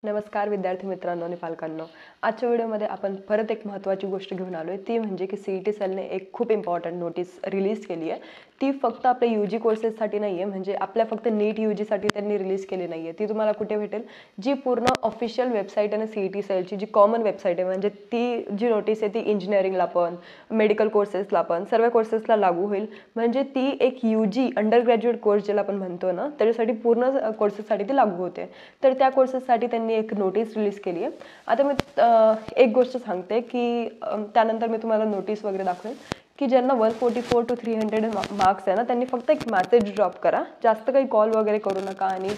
नमस्कार विद्यार्थी मित्रांनो आणि पालकांनो. आजच्या व्हिडिओमध्ये आपण परत एक महत्त्वाची गोष्ट घेऊन आलो आहे, ती म्हणजे की CET सेलने एक खूप इम्पॉर्टंट नोटीस रिलीज केली आहे. ती फक्त आपल्या UG कोर्सेससाठी नाही आहे, म्हणजे आपल्या फक्त नीट UGसाठी त्यांनी रिलीज केली नाही आहे. ती तुम्हाला कुठे भेटेल? जी पूर्ण ऑफिशियल वेबसाईट आहे ना CET सेलची, जी कॉमन वेबसाईट आहे, म्हणजे ती जी नोटीस आहे ती इंजिनिअरिंगला पण, मेडिकल कोर्सेसला पण, सर्व कोर्सेसला लागू होईल. म्हणजे ती एक UG अंडर ग्रॅज्युएट कोर्स ज्याला आपण म्हणतो ना, त्याच्यासाठी पूर्ण कोर्सेससाठी ती लागू होते. तर त्या कोर्सेससाठी त्यांनी एक नोटीस रिलीज केली आहे. आता मी एक गोष्ट सांगते की त्यानंतर मी तुम्हाला नोटीस वगैरे दाखवेन की ज्यांना 144 to 300 मार्क्स आहे ना, त्यांनी फक्त एक मेसेज ड्रॉप करा. जास्त काही कॉल वगैरे करू नका आणि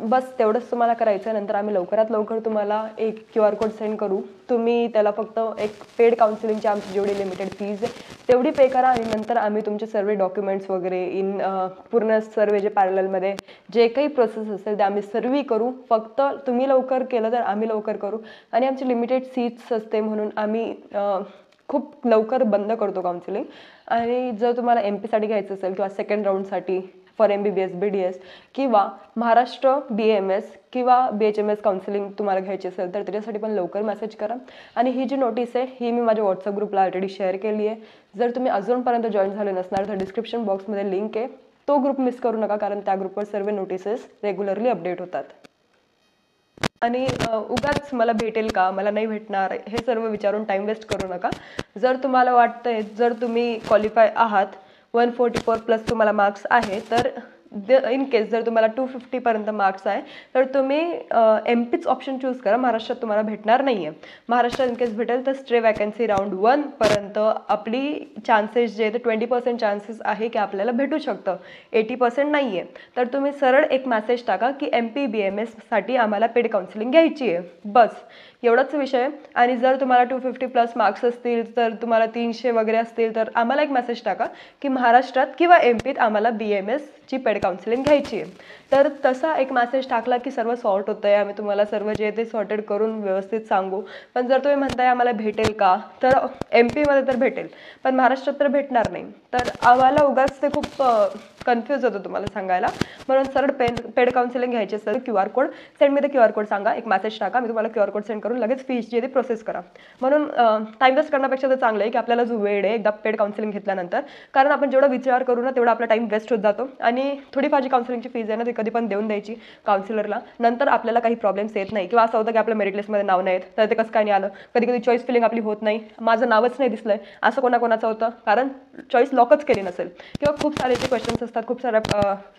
बस तेवढंच तुम्हाला करायचं आहे. नंतर आम्ही लवकरात लवकर तुम्हाला एक QR कोड सेंड करू. तुम्ही त्याला फक्त एक पेड काउन्सिलिंगची आमची जेवढी लिमिटेड फीज आहे तेवढी पे करा आणि नंतर आम्ही तुमचे सर्व डॉक्युमेंट्स वगैरे पूर्ण सर्व जे पॅरललमध्ये जे काही प्रोसेस असेल ते आम्ही सर्व करू. फक्त तुम्ही लवकर केलं तर आम्ही लवकर करू. आणि आमची लिमिटेड सीट्स असते म्हणून आम्ही खूप लवकर बंद करतो काउन्सिलिंग. आणि जर तुम्हाला MP साठी घ्यायचं असेल किंवा सेकंड राऊंडसाठी फॉर MBBS BDS किंवा महाराष्ट्र BAMS किंवा BHMS काउन्सिलिंग तुम्हाला घ्यायची असेल तर त्याच्यासाठी पण लवकर मेसेज करा. आणि ही जी नोटीस आहे ही मी माझ्या व्हॉट्सअप ग्रुपला ऑलरेडी शेअर केली आहे. जर तुम्ही अजूनपर्यंत जॉईन झाले नसणार तर डिस्क्रिप्शन बॉक्समध्ये लिंक आहे, तो ग्रुप मिस करू नका, कारण त्या ग्रुपवर सर्व नोटिसेस रेग्युलरली अपडेट होतात. आणि उगाच मला भेटेल का, मला नाही भेटणार, हे सर्व विचारून टाइम वेस्ट करू नका. जर तुम्हाला वाटतंय, जर तुम्ही क्वालिफाय आहात, 144+ तुम्हाला मार्क्स आहे, तर इन केस जर तुम्हाला 250पर्यंत मार्क्स आहे तर तुम्ही MPच ऑप्शन चूज करा. महाराष्ट्रात तुम्हाला भेटणार नाही आहे. महाराष्ट्रात इन केस भेटेल तर स्ट्रे वॅकन्सी राऊंड 1 पर्यंत आपली चान्सेस जे आहे ते 20% चान्सेस आहे की आपल्याला भेटू शकतं, 80% नाही आहे. तर तुम्ही सरळ एक मेसेज टाका की MP BMS साठी आम्हाला पेड काउन्सिलिंग घ्यायची आहे, बस एवढाच विषय. आणि जर तुम्हाला 250+ मार्क्स असतील, तर तुम्हाला 300 वगैरे असतील, तर आम्हाला एक मेसेज टाका की महाराष्ट्रात किंवा MPत आम्हाला BMSची पेड काउन्सिलिंग घ्यायची आहे. तर तसा एक मेसेज टाकला की सर्व सॉर्ट होतं आहे. आम्ही तुम्हाला सर्व जे ते सॉर्टेड करून व्यवस्थित सांगू. पण जर तुम्ही म्हणताय आम्हाला भेटेल का, तर MPमध्ये तर भेटेल पण महाराष्ट्रात तर भेटणार नाही. तर आम्हाला उगाच ते खूप कन्फ्यूज होतं तुम्हाला सांगायला. म्हणून सरळ पेड काउन्सिलिंग घ्यायची असेल QR code send me, QR code सांगा, एक मेसेज टाका, मी तुम्हाला QR कोड सेंड करून लगेच फीस जी आहे ती प्रोसेस करा. म्हणून टाइम वेस्ट करण्यापेक्षा तर चांगलं आहे की आपल्याला जो वेळ आहे एकदा पेड काउन्सिलिंग घेतल्यानंतर, कारण आपण जेवढा विचार करू ना तेवढा आपला टाइम वेस्ट होत जातो. आणि थोडीफार जी काउन्सिलिंगची फीज आहे ना ती कधी पण देऊन द्यायची काउन्सिलरला. नंतर आपल्याला काही प्रॉब्लेम्स येत नाही. किंवा असं होतं की आपल्या मेरिट लिस्टमध्ये नाव नाही येत, तर ते कसं काय नाही आलं. कधी कधी चॉईस फिलिंग आपली होत नाही, माझं नावच नाही दिसलंय, असं कोणाकोणाचं होतं, कारण चॉईस लॉकच केली नसेल. किंवा खूप सारे जे क्वेश्चन्स असतात खूप साऱ्या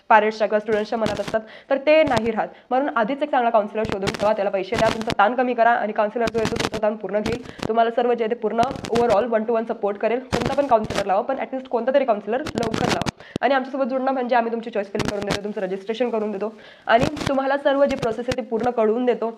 पॅरेंट्सच्या किंवा स्टुडंट्सच्या मनात असतात, तर ते नाही राहत. म्हणून आधीच एक चांगला काउन्सिलर शोधून ठेवा, त्याला पैसे द्या, तुमचा ताण कमी करा आणि काउन्सिलर जो येतो तुमचा ताण पूर्ण घेईल. तुम्हाला सर्व जे ते पूर्ण ओव्हरऑल 1 to 1 सपोर्ट करेल. कोणता पण काउन्सिलर लावा, पण ॲटलीस्ट कोणता तरी काउन्सिलर लवकर लावा. आणि आमच्यासोबत जुळणं म्हणजे आम्ही तुमची चॉईस फिलिंग करून देतो, तुमचं रजिस्ट्रेशन करून देतो आणि तुम्हाला सर्व जी प्रोसेस आहे ती पूर्ण कळवून देतो.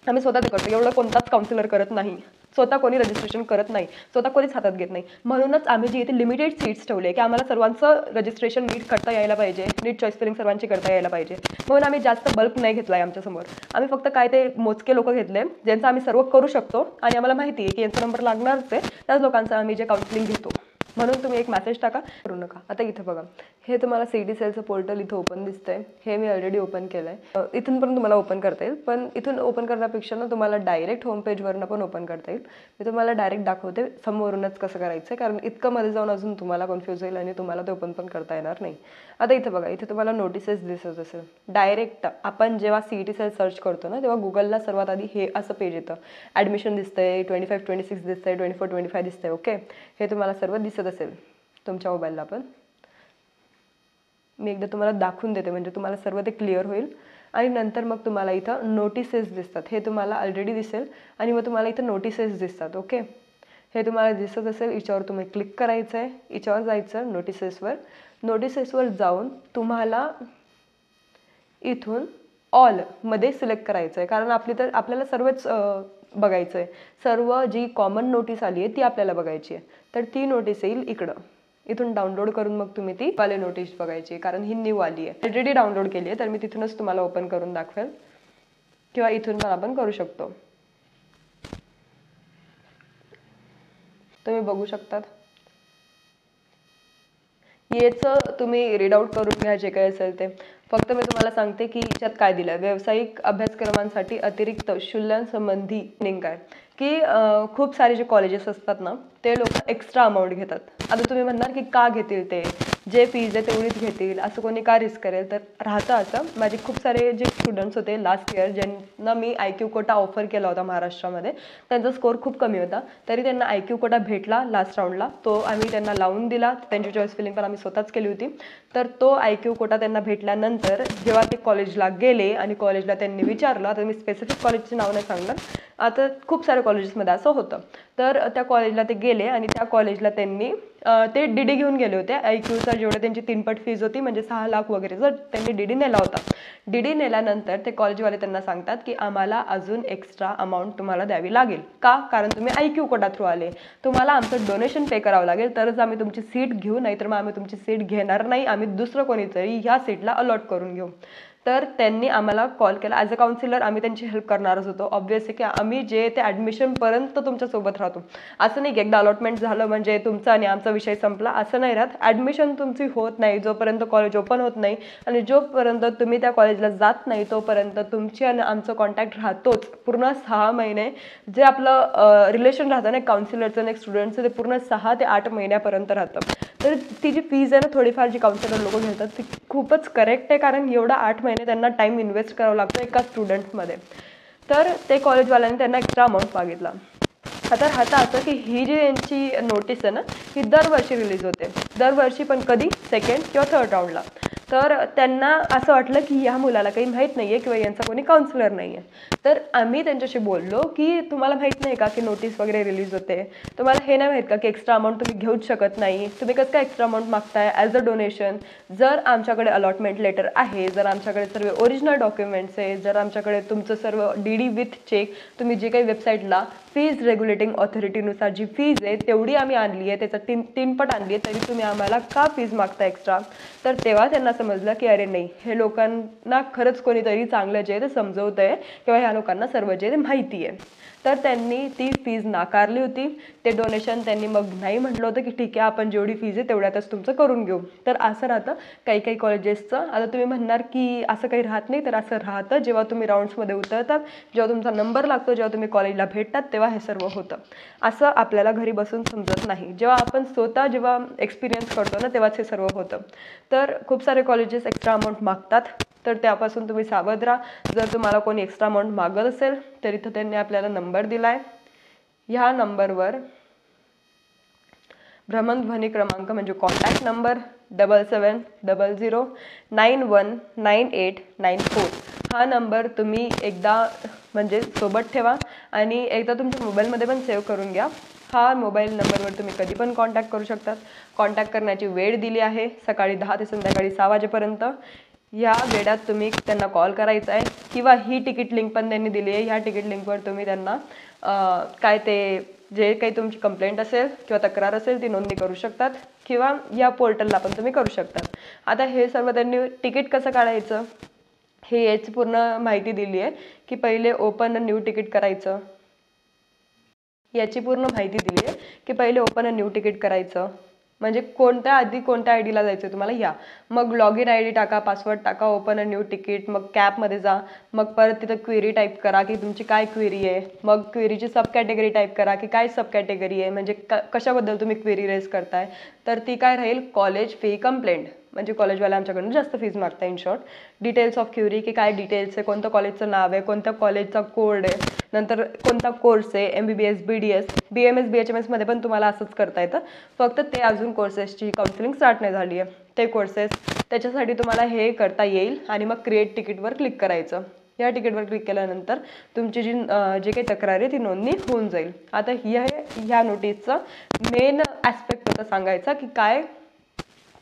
आम्ही स्वतः ते करतो, एवढं कोणताच काउन्सिलर करत नाही. स्वतः कोणी रजिस्ट्रेशन करत नाही, स्वतः कोणीच हातात घेत नाही. म्हणूनच आम्ही जी इथे लिमिटेड सीट्स ठेवले की आम्हाला सर्वांचं रजिस्ट्रेशन नीट करता यायला पाहिजे, नीट चॉईस फिलिंग सर्वांची करता यायला पाहिजे. म्हणून आम्ही जास्त बल्क नाही घेतला आहे आमच्यासमोर. आम्ही फक्त काय ते मोजके लोक घेतले ज्यांचं आम्ही सर्व करू शकतो आणि आम्हाला माहिती आहे की यांचा नंबर लागणारच आहे, त्याच लोकांचं आम्ही जे काउन्सिलिंग घेतो. म्हणून तुम्ही एक मेसेज टाका, करू नका. आता इथे बघा, हे तुम्हाला CET सेलचं पोर्टल इथं ओपन दिसतंय, हे मी ऑलरेडी ओपन केलं आहे. इथून पण तुम्हाला ओपन करता येईल, पण इथून ओपन करण्यापेक्षा ना तुम्हाला डायरेक्ट होम पेजवरनं पण ओपन करता येईल. मी तुम्हाला डायरेक्ट दाखवते समोरूनच कसं करायचं आहे, कारण इतकं मध्ये जाऊन अजून तुम्हाला कन्फ्यूज होईल आणि तुम्हाला ते ओपन पण करता येणार नाही. आता इथे बघा, इथे तुम्हाला नोटिसेस दिसत असेल. डायरेक्ट आपण जेव्हा CET सेल सर्च करतो ना तेव्हा गुगलला सर्वात आधी हे असं पेज येतं. ॲडमिशन दिसतंय, 25-26 दिसतंय, 24-25 दिसतंय. ओके, हे तुम्हाला सर्व दिसत असेल तुमच्या मोबाईलला. पण मी एकदा तुम्हाला दाखवून देते म्हणजे तुम्हाला सर्व ते क्लिअर होईल. आणि नंतर मग तुम्हाला इथं नोटिसेस दिसतात, हे तुम्हाला ऑलरेडी दिसेल. आणि मग तुम्हाला इथं नोटिसेस दिसतात. ओके, हे तुम्हाला दिसत असेल, याच्यावर तुम्ही क्लिक करायचं आहे, याच्यावर जायचं नोटिसेसवर. नोटिसेसवर जाऊन तुम्हाला इथून ऑलमध्ये सिलेक्ट करायचं आहे, कारण आपल्याला सर्वच बघायचं आहे. सर्व जी कॉमन नोटीस आली आहे ती आपल्याला बघायची आहे. तर ती नोटीस येईल इकडं, इथून डाउनलोड करून मग तुम्ही ती वाले नोटीस बघायची, कारण ही न्यू आली आहे. ऑलरेडी डाउनलोड केली आहे, तर मी तिथूनच तुम्हाला ओपन करून दाखवेल किंवा इथून पण आपण करू शकतो. तुम्ही बघू शकतात, याचं तुम्ही रीड आउट करून घ्या जे काही असेल ते. फक्त मी तुम्हाला सांगते की याच्यात काय दिलं आहे. व्यावसायिक अभ्यासक्रमांसाठी अतिरिक्त शुल्कासंबंधी लिंक आहे की खूप सारे जे कॉलेजेस असतात ना ते लोक एक्स्ट्रा अमाऊंट घेतात. आता तुम्ही म्हणणार की का घेतील, ते जे फीज आहे तेवढीच घेतील, असं कोणी का रिस्क करेल. तर राहतं असं, माझे खूप सारे जे स्टुडंट्स होते लास्ट इयर ज्यांना मी IQ कोटा ऑफर केला होता महाराष्ट्रामध्ये, त्यांचा स्कोर खूप कमी होता तरी त्यांना IQ कोटा भेटला लास्ट राऊंडला. तो आम्ही त्यांना लावून दिला, त्यांची चॉईस फिलिंग पण आम्ही स्वतःच केली होती. तर तो IQ कोटा त्यांना भेटल्यानंतर जेव्हा ते कॉलेजला गेले आणि कॉलेजला त्यांनी विचारलं, आता मी स्पेसिफिक कॉलेजचे नाव नाही सांगणार, आता खूप साऱ्या कॉलेजेसमध्ये असं होतं. तर त्या कॉलेजला ते गेले आणि त्या कॉलेजला त्यांनी ते DD घेऊन गेले होते. IQचा जेवढं त्यांची 3 पट फीज होती म्हणजे 6 लाख वगैरे, जर त्यांनी DD नेला होता. DD नेल्यानंतर ते कॉलेजवाले त्यांना सांगतात की आम्हाला अजून एक्स्ट्रा अमाऊंट तुम्हाला द्यावी लागेल. का? कारण तुम्ही IQ कोटा थ्रू आले, तुम्हाला आमचं डोनेशन पे करावं लागेल तरच आम्ही तुमची सीट घेऊ, नाहीतर मग आम्ही तुमची सीट घेणार नाही, आम्ही दुसरं कोणीतरी ह्या सीटला अलॉट करून घेऊ. तर त्यांनी आम्हाला कॉल केला. ॲज अ काउन्सिलर आम्ही त्यांची हेल्प करणारच होतो ऑब्व्हियसली, की आम्ही जे ते ॲडमिशनपर्यंत तुमच्यासोबत राहतो. असं नाही की एकदा अलॉटमेंट झालं म्हणजे तुमचा आणि आमचा विषय संपला, असं नाही राहत. ॲडमिशन तुमची होत नाही जोपर्यंत कॉलेज ओपन होत नाही आणि जोपर्यंत तुम्ही त्या कॉलेजला जात नाही तोपर्यंत तुमची आणि आमचं कॉन्टॅक्ट राहतोच. पूर्ण 6 महिने जे आपलं रिलेशन राहतं ना काउन्सिलरचं आणि एक स्टुडंटचं, ते पूर्ण 6 ते 8 महिन्यापर्यंत राहतं. तर ती जी फीज आहे ना थोडीफार जी काउन्सिलर लोक घेतात ती खूपच करेक्ट आहे, कारण एवढा 8 महिने त्यांना टाईम इन्व्हेस्ट करावा लागतो एका स्टुडंटमध्ये. तर ते कॉलेजवाल्यांनी त्यांना एक्स्ट्रा अमाऊंट मागितला. आता राहतं असं की ही जी यांची नोटीस आहे ना ही दरवर्षी रिलीज होते, दरवर्षी, पण कधी सेकंड किंवा थर्ड राऊंडला. तर त्यांना असं वाटलं की ह्या मुलाला काही माहीत नाही आहे किंवा यांचा कोणी काउन्सिलर नाही आहे. तर आम्ही त्यांच्याशी बोललो की तुम्हाला माहीत नाही का की नोटीस वगैरे रिलीज होते, तुम्हाला हे नाही माहीत का की एक्स्ट्रा अमाऊंट तुम्ही घेऊच शकत नाही, तुम्ही कसं काय एक्स्ट्रा अमाऊंट मागताय ॲज अ डोनेशन. जर आमच्याकडे अलॉटमेंट लेटर आहे, जर आमच्याकडे सर्व ओरिजिनल डॉक्युमेंट्स आहे, जर आमच्याकडे तुमचं सर्व DD विथ चेक, तुम्ही जे काही वेबसाईटला फीज रेग्युलेटिंग ऑथॉरिटीनुसार जी फीज आहे तेवढी आम्ही आणली आहे, त्याचा 3 पट आणली आहे, तरी तुम्ही आम्हाला का फीज मागता एक्स्ट्रा. तर तेव्हा त्यांना समजलं की अरे नाही, हे लोकांना खरंच कोणीतरी चांगलं जे आहे ते समजवत आहे किंवा ह्या लोकांना सर्व जे ते माहिती आहे. तर त्यांनी ती फीज नाकारली होती. ते डोनेशन त्यांनी मग नाही म्हटलं होतं की ठीक आहे आपण जेवढी फीज आहे तेवढ्यातच तुमचं करून घेऊ. तर असं राहतं काही काही कॉलेजेसचं. आता तुम्ही म्हणणार की असं काही राहत नाही, तर असं राहतं. जेव्हा तुम्ही राऊंड्समध्ये उतरतात, जेव्हा तुमचा नंबर लागतो, जेव्हा तुम्ही कॉलेजला भेटतात, तेव्हा हे सर्व होतं. असं आपल्याला घरी बसून समजत नाही. जेव्हा आपण स्वतः जेव्हा एक्सपिरियन्स करतो ना तेव्हाच हे सर्व होतं. तर खूप सारे कॉलेजेस एक्स्ट्रा अमाऊंट मागतात, तर त्यापासून तुम्ही सावध राहा. जर तुम्हाला कोणी एक्स्ट्रा अमाऊंट मागत असेल तर इथं त्यांनी आपल्याला नंबर दिला आहे. ह्या नंबरवर भ्रमणध्वनी क्रमांक म्हणजे कॉन्टॅक्ट नंबर 7700919894, हा नंबर तुम्ही एकदा म्हणजे सोबत ठेवा आणि एकदा तुमच्या मोबाईलमध्ये पण सेव्ह करून घ्या. हा मोबाईल नंबरवर तुम्ही कधी पण कॉन्टॅक्ट करू शकतात. कॉन्टॅक्ट करण्याची वेळ दिली आहे सकाळी 10 ते संध्याकाळी 6 वाजेपर्यंत. ह्या वेळात तुम्ही त्यांना कॉल करायचा आहे किंवा ही तिकीट लिंक पण त्यांनी दिली आहे. ह्या तिकीट लिंकवर तुम्ही त्यांना काय ते जे काही तुमची कंप्लेंट असेल किंवा तक्रार असेल ती नोंदणी करू शकतात किंवा या पोर्टलला पण तुम्ही करू शकतात. आता हे सर्व त्यांनी तिकीट कसं काढायचं हे याची पूर्ण माहिती दिली आहे की पहिले ओपन न्यू तिकीट करायचं, याची पूर्ण माहिती दिली आहे की पहिले ओपन न्यू तिकीट करायचं म्हणजे आधी कोणत्या ID ला जायचं तुम्हाला, या मग लॉग इन ID टाका, पासवर्ड टाका, ओपन न्यू तिकीट, मग कॅपमध्ये जा, मग परत तिथं क्वेरी टाईप करा की तुमची काय क्वेरी आहे, मग क्वेरीची सब कॅटेगरी टाईप करा की काय सब कॅटेगरी आहे, म्हणजे कशाबद्दल तुम्ही क्वेरी रेज करताय. तर ती काय राहील, कॉलेज फी कंप्लेंट, म्हणजे कॉलेजवाले आमच्याकडून जास्त फीज मागता. In short details of query की काय डिटेल्स आहे, कोणत्या कॉलेजचं नाव आहे, कोणत्या कॉलेजचा कोड आहे, नंतर कोणता कोर्स आहे, MBBS BDS BMS BHMS मध्ये पण तुम्हाला असंच करता येतं. फक्त ते अजून कोर्सेसची काउन्सिलिंग स्टार्ट नाही झाली आहे, ते कोर्सेस त्याच्यासाठी तुम्हाला हे करता येईल. आणि मग क्रिएट तिकीटवर क्लिक करायचं. या तिकीटवर क्लिक केल्यानंतर तुमची जे काही तक्रार आहे ती नोंदणी होऊन जाईल. आता ह्या नोटीसचा मेन ॲस्पेक्ट होता सांगायचा की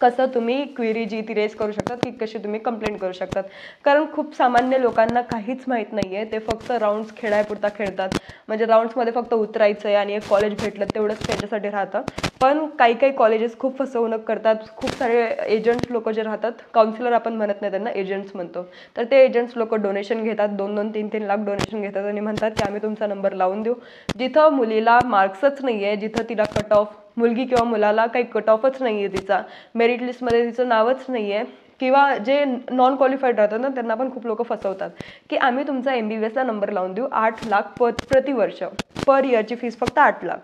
कसं तुम्ही क्वेरी जी ती रेज करू शकतात की कशी तुम्ही कंप्लेंट करू शकतात. कारण खूप सामान्य लोकांना काहीच माहीत नाही आहे, ते फक्त राऊंड्स खेळायपुरता खेळतात. म्हणजे राऊंड्समध्ये फक्त उतरायचं आहे आणि एक कॉलेज भेटलं तेवढंच त्यांच्यासाठी राहतं. पण काही काही कॉलेजेस खूप फसवणूक करतात. खूप सारे एजंट्स लोक जे राहतात, काउन्सिलर आपण म्हणत नाही त्यांना, एजंट्स म्हणतो. तर ते एजंट्स लोक डोनेशन घेतात, 2-2, 3-3 लाख डोनेशन घेतात आणि म्हणतात की आम्ही तुमचा नंबर लावून देऊ. जिथं मुलीला मार्क्सच नाही आहे, जिथं तिला कट ऑफ, मुलगी किंवा मुलाला काही कट ऑफच नाही आहे, तिचा मेरिट लिस्टमध्ये तिचं नावच नाही आहे, किंवा जे नॉन क्वालिफाईड राहतात ना त्यांना पण खूप लोक फसवतात की आम्ही तुमचा MBBSला नंबर लावून देऊ 8 लाख प्रतिवर्ष, पर इयरची फीस फक्त 8 लाख.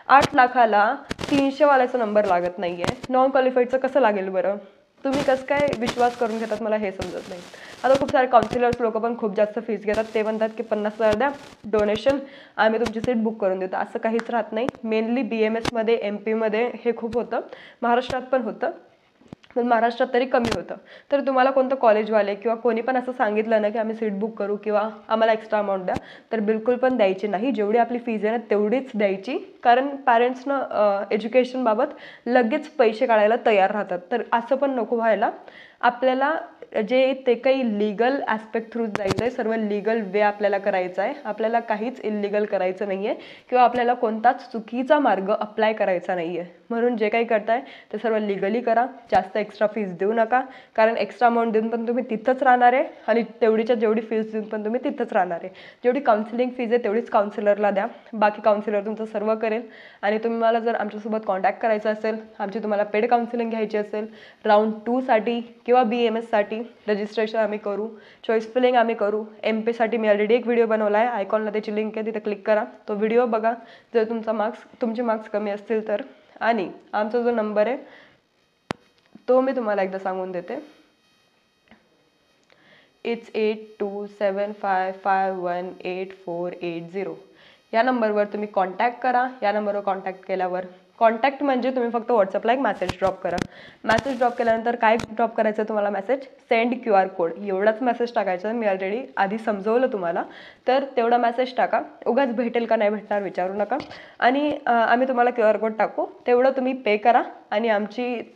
8 लाखाला 300 वाल्याचा नंबर लागत नाही आहे, नॉन क्वालिफाईडचं कसं लागेल बरं? तुम्ही कसं काय विश्वास करून घेतात मला हे समजत नाही. आता खूप सारे काउन्सिलर्स लोक पण खूप जास्त फीस घेतात. ते म्हणतात की 50,000 द्या डोनेशन, आम्ही तुमची सीट बुक करून देतो. असं काहीच राहत नाही. मेनली BMSमध्ये MP हे खूप होतं, महाराष्ट्रात पण होतं, पण महाराष्ट्रात तरी कमी होतं. तर तुम्हाला कोणतं कॉलेजवाले किंवा कोणी पण असं सांगितलं ना की आम्ही सीट बुक करू किंवा आम्हाला एक्स्ट्रा अमाऊंट द्या, तर बिलकुल पण द्यायची नाही. जेवढी आपली फीज आहे ना तेवढीच द्यायची, कारण पॅरेंट्सनं एज्युकेशनबाबत लगेच पैसे काढायला तयार राहतात. तर असं पण नको व्हायला. आपल्याला जे ते काही लीगल ॲस्पेक्ट थ्रू जायचं आहे, सर्व लीगल वे आपल्याला करायचं आहे. आपल्याला काहीच इलिगल करायचं नाही आहे किंवा आपल्याला कोणताच चुकीचा मार्ग अप्लाय करायचा नाही आहे. म्हणून जे काही करताय ते सर्व लिगली करा. जास्त एक्स्ट्रा फीस देऊ नका, कारण एक्स्ट्रा अमाऊंट देऊन पण तुम्ही तिथंच राहणार आहे आणि तेवढीच्या जेवढी फीस देऊन पण तुम्ही तिथंच राहणार आहे. जेवढी काउन्सिलिंग फीज आहे तेवढीच काउन्सिलरला द्या, बाकी काउन्सिलर तुमचं सर्व करेल. आणि तुम्हाला जर आमच्यासोबत कॉन्टॅक्ट करायचा असेल, आमची तुम्हाला पेड काउन्सिलिंग घ्यायची असेल, राऊंड 2साठी किंवा BMSसाठी रजिस्ट्रेशन आम्ही करू, चॉईस फिलिंग आम्ही करू. MP साठी मी ऑलरेडी एक व्हिडिओ बनवला आहे, आयकॉनला त्याची लिंक आहे, तिथे क्लिक करा, तो व्हिडिओ बघा जर तुमचे मार्क्स कमी असतील तर. आणि आमचा जो नंबर आहे तो मी तुम्हाला एकदा सांगून देते. It's 8275518480. या नंबरवर तुम्ही कॉन्टॅक्ट करा. या नंबरवर कॉन्टॅक्ट केल्यावर, कॉन्टॅक्ट म्हणजे तुम्ही फक्त व्हॉट्सअपला एक मेसेज ड्रॉप करा. मेसेज ड्रॉप केल्यानंतर काय ड्रॉप करायचं तुम्हाला मेसेज, सेंड QR कोड, एवढाच मेसेज टाकायचा. मी ऑलरेडी आधी समजवलं तुम्हाला, तर तेवढा मेसेज टाका. उगाच भेटेल का नाही भेटणार विचारू नका. आणि आम्ही तुम्हाला QR कोड टाकू, तेवढं तुम्ही पे करा आणि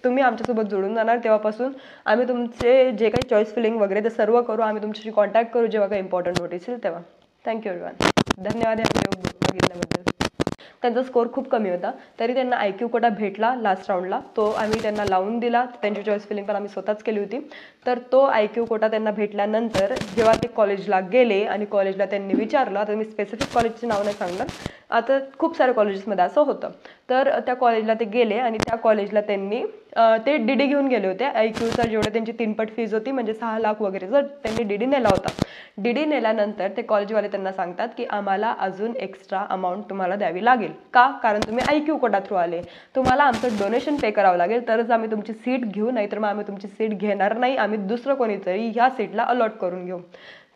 तुम्ही आमच्यासोबत जोडून जाणार. तेव्हापासून आम्ही तुमचे जे काही चॉईस फिलिंग वगैरे ते सर्व करू. आम्ही तुमच्याशी कॉन्टॅक्ट करू जेव्हा काही इम्पॉर्टंट नोटीस येईल तेव्हा. Thank you everyone. धन्यवाद या व्हिडिओ बघितल्याबद्दल. त्यांचा स्कोर खूप कमी होता, तरी त्यांना IQ कोटा भेटला लास्ट राऊंडला. तो आम्ही त्यांना लावून दिला. त्यांची चॉईस फिलिंग पण आम्ही स्वतःच केली होती. तर तो IQ कोटा त्यांना भेटल्यानंतर जेव्हा ते कॉलेजला गेले आणि कॉलेजला त्यांनी विचारलं, आता मी स्पेसिफिक कॉलेजचे नाव नाही सांगणार, आता खूप साऱ्या कॉलेजेसमध्ये असं होतं. तर त्या कॉलेजला ते गेले आणि त्या कॉलेजला त्यांनी ते DD घेऊन गेले होते. IQचा जेवढं त्यांची 3 पट फीज होती, म्हणजे 6 लाख वगैरे, जर त्यांनी DD नेला होता. DD नेल्यानंतर ते कॉलेजवाले त्यांना सांगतात की आम्हाला अजून एक्स्ट्रा अमाऊंट तुम्हाला द्यावी लागेल. का? कारण तुम्ही IQ कोटा थ्रू आले, तुम्हाला आमचं डोनेशन पे करावं लागेल, तरच आम्ही तुमची सीट घेऊ, नाहीतर मग आम्ही तुमची सीट घेणार नाही. आम्ही दुसरं कोणीतरी ह्या सीटला अलॉट करून घेऊ.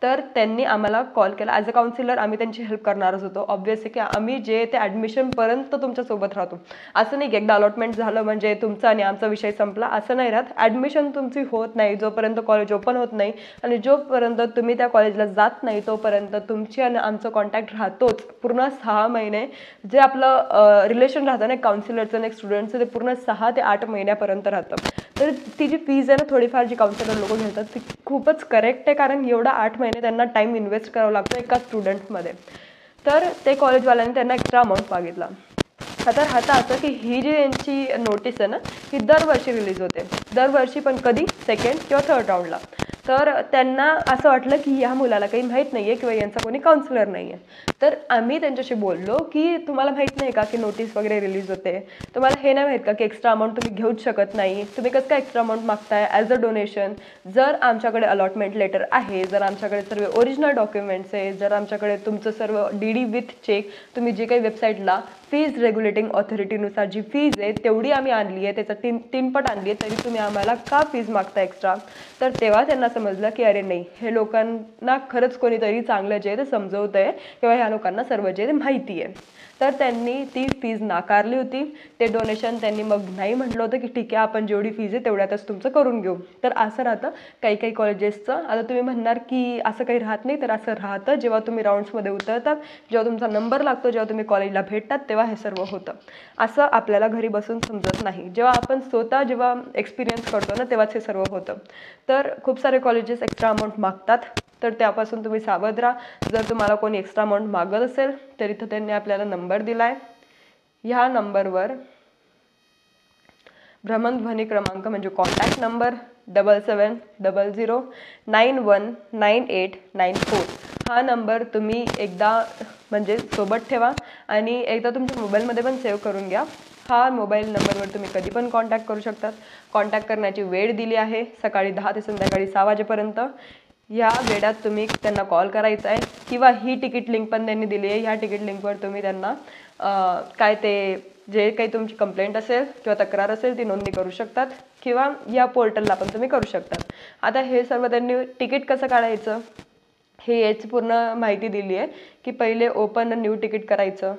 तर त्यांनी आम्हाला कॉल केला. ॲज अ काउन्सिलर आम्ही त्यांची हेल्प करणारच होतो ऑब्व्हियसली, की आम्ही जे ते ॲडमिशनपर्यंत तुमच्यासोबत राहतो. असं नाही की एकदा अलॉटमेंट झालं म्हणजे तुमचा आणि आमचा विषय संपला, असं नाही राहत. ॲडमिशन तुमची होत नाही जोपर्यंत कॉलेज ओपन होत नाही, आणि जोपर्यंत तुम्ही त्या कॉलेजला जात नाही तोपर्यंत तुमची आणि आमचं कॉन्टॅक्ट राहतोच. पूर्ण 6 महिने जे आपलं रिलेशन राहतं ना काउन्सिलरचं आणि एक स्टुडंटचं, ते पूर्ण 6 ते 8 महिन्यापर्यंत राहतं. तर ती जी फीज आहे ना थोडीफार जी काउन्सिलर लोक घेतात ती खूपच करेक्ट आहे, कारण एवढा 8 महिने त्यांना टाइम इन्व्हेस्ट करावा लागतो एका स्टुडंटमध्ये. तर ते कॉलेजवाल्यांनी त्यांना एक्स्ट्रा अमाऊंट मागितला. आता राहतं असं की ही जी यांची नोटीस आहे ना ही दरवर्षी रिलीज होते, दरवर्षी, पण कधी सेकंड किंवा थर्ड राऊंडला. तर त्यांना असं वाटलं की ह्या मुलाला काही माहीत नाही आहे किंवा यांचा कोणी काउन्सिलर नाही आहे. तर आम्ही त्यांच्याशी बोललो की तुम्हाला माहीत नाही का की नोटीस वगैरे रिलीज होते, तुम्हाला हे नाही माहीत का की एक्स्ट्रा अमाऊंट तुम्ही घेऊच शकत नाही, तुम्ही कसं काय एक्स्ट्रा अमाऊंट मागताय ॲज अ डोनेशन? जर आमच्याकडे अलॉटमेंट लेटर आहे, जर आमच्याकडे सर्व ओरिजिनल डॉक्युमेंट्स आहे, जर आमच्याकडे तुमचं सर्व DD विथ चेक, तुम्ही जे काही वेबसाईटला फीज रेग्युलेटिंग ऑथॉरिटीनुसार जी फीज आहे तेवढी आम्ही आणली आहे, त्याचा 3 पट आणली आहे, तरी तुम्ही आम्हाला का फीज मागता एक्स्ट्रा? तर तेव्हा त्यांना समजलं की अरे नाही, हे लोकांना खरंच कोणीतरी चांगलं जे आहे ते समजवतं आहे किंवा ह्या लोकांना सर्व जे आहे ते माहिती आहे. तर त्यांनी ती फीज नाकारली होती. ते डोनेशन त्यांनी मग नाही म्हटलं होतं की ठीक आहे आपण जेवढी फीज आहे तेवढ्यातच तुमचं करून घेऊ. तर असं राहतं काही काही कॉलेजेसचं. आता तुम्ही म्हणणार की असं काही राहत नाही, तर असं राहतं. जेव्हा तुम्ही राऊंड्समध्ये उतरतात, जेव्हा तुमचा नंबर लागतो, जेव्हा तुम्ही कॉलेजला भेटतात, तेव्हा हे सर्व होतं. असं आपल्याला घरी बसून समजत नाही. जेव्हा आपण स्वतः जेव्हा एक्सपिरियन्स करतो ना तेव्हाच हे सर्व होतं. तर खूप सारे कॉलेजेस एक्स्ट्रा अमाऊंट मागतात, तर त्यापासून तुम्ही सावध राहा. जर तुम्हाला कोणी एक्स्ट्रा अमाऊंट मागत असेल तर इथं त्यांनी आपल्याला नंबर दिला आहे. ह्या नंबरवर भ्रमणध्वनी क्रमांक म्हणजे कॉन्टॅक्ट नंबर 7700919894, हा नंबर तुम्ही एकदा म्हणजे सोबत ठेवा आणि एकदा तुमच्या मोबाईलमध्ये पण सेव्ह करून घ्या. हा मोबाईल नंबरवर तुम्ही कधी पण कॉन्टॅक्ट करू शकतात. कॉन्टॅक्ट करण्याची वेळ दिली आहे सकाळी 10 ते संध्याकाळी 6 वाजेपर्यंत. या वेळात तुम्ही त्यांना कॉल करायचा आहे किंवा ही तिकीट लिंक पण त्यांनी दिली आहे. ह्या तिकीट लिंकवर तुम्ही त्यांना काय ते जे काही तुमची कंप्लेंट असेल किंवा तक्रार असेल ती नोंदणी करू शकतात किंवा या पोर्टलला पण तुम्ही करू शकतात. आता हे सर्व त्यांनी तिकीट कसं काढायचं हे याची पूर्ण माहिती दिली आहे की पहिले ओपन न्यू तिकीट करायचं.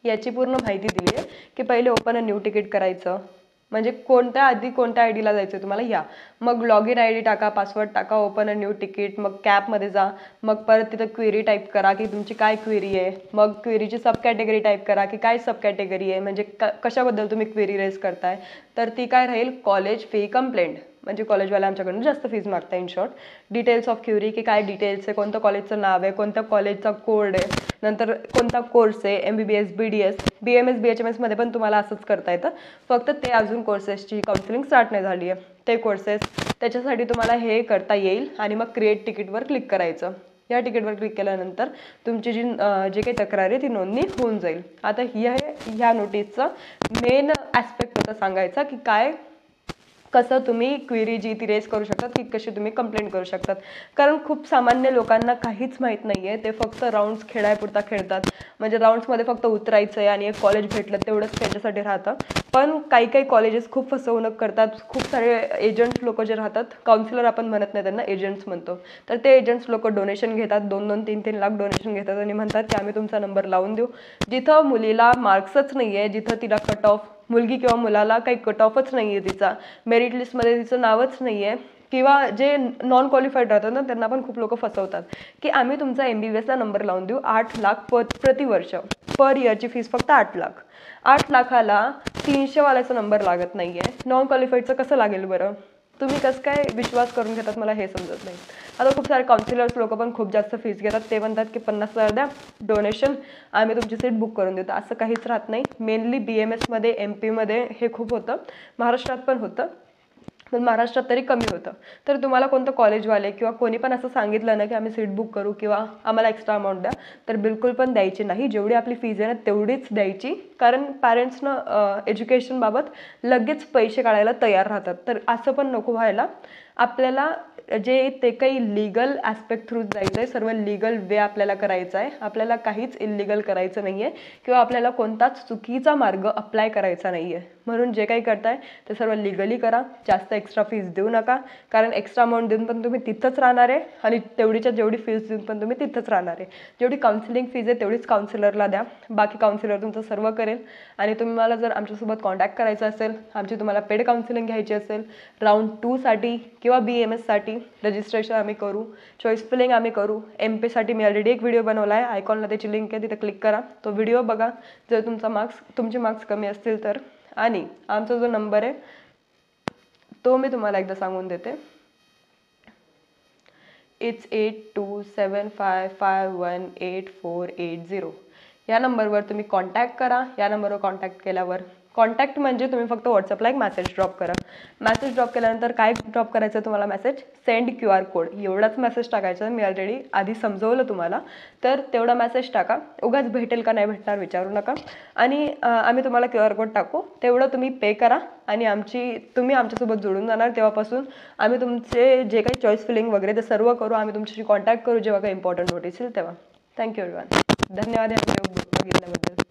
याची पूर्ण माहिती दिली आहे की पहिले ओपन न्यू तिकीट करायचं म्हणजे कोणत्या आय डीला जायचं तुम्हाला या. मग लॉग इन ID टाका, पासवर्ड टाका, ओपन न्यू तिकीट, मग कॅपमध्ये जा, मग परत तिथं क्वेरी टाईप करा की तुमची काय क्वेरी आहे. मग क्वेरीची सब कॅटेगरी टाईप करा की काय सब कॅटेगरी आहे म्हणजे कशाबद्दल तुम्ही क्वेरी रेज करताय. तर ती काय राहील कॉलेज फी कंप्लेंट म्हणजे कॉलेजवाले आमच्याकडून जास्त फीज मागता. In short details of query की काय डिटेल्स आहे, कोणत्या कॉलेजचं नाव आहे, कोणत्या कॉलेजचा कोड आहे, नंतर कोणता कोर्स आहे, MBBS BDS BMS BHMS मध्ये पण तुम्हाला असंच करता येतं. फक्त ते अजून कोर्सेसची काउन्सिलिंग स्टार्ट नाही झाली आहे. ते कोर्सेस त्याच्यासाठी तुम्हाला हे करता येईल आणि मग क्रिएट तिकीटवर क्लिक करायचं. या तिकीटवर क्लिक केल्यानंतर तुमची जी काही तक्रार आहे ती नोंदणी होऊन जाईल. आता ह्या नोटीसचं मेन ॲस्पेक्ट होता सांगायचा की कसं तुम्ही क्वेरी जी ती रेज करू शकतात की कशी तुम्ही कंप्लेंट करू शकतात. कारण खूप सामान्य लोकांना काहीच माहीत नाही आहे. ते फक्त राऊंड्स खेळायपुरता खेळतात. म्हणजे राऊंड्समध्ये फक्त उतरायचं आहे आणि एक कॉलेज भेटलं तेवढंच त्याच्यासाठी राहतं. पण काही कॉलेजेस खूप फसवणूक करतात. खूप सारे एजंट्स लोक जे राहतात, काउन्सिलर आपण म्हणत नाही त्यांना, एजंट्स म्हणतो. तर ते एजंट्स लोक डोनेशन घेतात, 2-2, 3-3 लाख डोनेशन घेतात आणि म्हणतात की आम्ही तुमचा नंबर लावून देऊ. जिथं मुलीला मार्क्सच नाही आहे, जिथं तिला कट ऑफ, मुलगी किंवा मुलाला काही कट ऑफच नाही आहे, तिचा मेरिट लिस्टमध्ये तिचं नावच नाही आहे किंवा जे नॉन क्वालिफाईड राहतात ना त्यांना पण खूप लोक फसवतात की आम्ही तुमचा MBBSला नंबर लावून देऊ 8 लाख प्रतिवर्ष. पर इयरची फीस फक्त 8 लाख. 8 लाखाला 300 वाल्याचा नंबर लागत नाही आहे. नॉन क्वालिफाईडचं कसं लागेल बरं? तुम्ही कसं काय विश्वास करून घेतात मला हे समजत नाही. आता खूप सारे काउन्सिलर्स लोक पण खूप जास्त फीस घेतात. ते म्हणतात की 50,000 द्या डोनेशन, आम्ही तुमची सीट बुक करून देतो. असं काहीच राहत नाही. मेनली BMS मध्ये MP मध्ये हे खूप होतं, महाराष्ट्रात पण होतं, पण महाराष्ट्रात तरी कमी होतं. तर तुम्हाला कोणतं कॉलेजवाले किंवा कोणी पण असं सांगितलं ना की आम्ही सीट बुक करू किंवा आम्हाला एक्स्ट्रा अमाऊंट द्या, तर बिलकुल पण द्यायची नाही. जेवढी आपली फीज आहे ना तेवढीच द्यायची. कारण पॅरेंट्सनं एज्युकेशनबाबत लगेच पैसे काढायला तयार राहतात. तर असं पण नको व्हायला. आपल्याला ते काही लिगल ॲस्पेक्ट थ्रू जायचं आहे, सर्व लिगल वे आपल्याला करायचं आहे. आपल्याला काहीच इल्लिगल करायचं नाही आहे किंवा आपल्याला कोणताच चुकीचा मार्ग अप्लाय करायचा नाही आहे. म्हणून जे काही करताय ते सर्व लिगली करा. जास्त एक्स्ट्रा फीज देऊ नका, कारण एक्स्ट्रा अमाऊंट देऊन पण तुम्ही तिथंच राहणार आहे आणि जेवढी फीज देऊन पण तुम्ही तिथंच राहणार आहे. जेवढी काउन्सिलिंग फीज आहे तेवढीच काउन्सिलरला द्या. बाकी काउन्सिलर तुमचं सर्व करेल. आणि तुम्हाला जर आमच्यासोबत कॉन्टॅक्ट करायचा असेल, आमची तुम्हाला पेड काउन्सिलिंग घ्यायची असेल, राऊंड 2साठी किंवा BMS साठी रजिस्ट्रेशन आम्ही करू, चॉईस फिलिंग आम्ही करू. MP साठी मी ऑलरेडी एक व्हिडिओ बनवला आहे, आयकॉनला त्याची लिंक आहे, तिथे क्लिक करा, तो व्हिडिओ बघा जर तुमचे मार्क्स कमी असतील तर. आणि आमचा जो नंबर आहे तो मी तुम्हाला एकदा सांगून देते. It's 8275518480. या नंबरवर तुम्ही कॉन्टॅक्ट करा. या नंबरवर कॉन्टॅक्ट केल्यावर कॉन्टॅक्ट म्हणजे तुम्ही फक्त व्हॉट्सअपला एक मेसेज ड्रॉप करा. मेसेज ड्रॉप केल्यानंतर काय ड्रॉप करायचं तुम्हाला मेसेज, सेंड QR कोड, एवढाच मेसेज टाकायचा. मी ऑलरेडी आधी समजवलं तुम्हाला, तर तेवढा मेसेज टाका. उगाच भेटेल का नाही भेटणार विचारू नका. आणि आम्ही तुम्हाला QR कोड टाकू, तेवढं तुम्ही पे करा आणि तुम्ही आमच्यासोबत जोडून जाणार. तेव्हापासून आम्ही तुमचे जे काही चॉईस फिलिंग वगैरे ते सर्व करू. आम्ही तुमच्याशी कॉन्टॅक्ट करू जेव्हा काही इम्पॉर्टंट नोटीस येईल तेव्हा. Thank you everyone. धन्यवाद या व्हिडिओ बघितल्याबद्दल.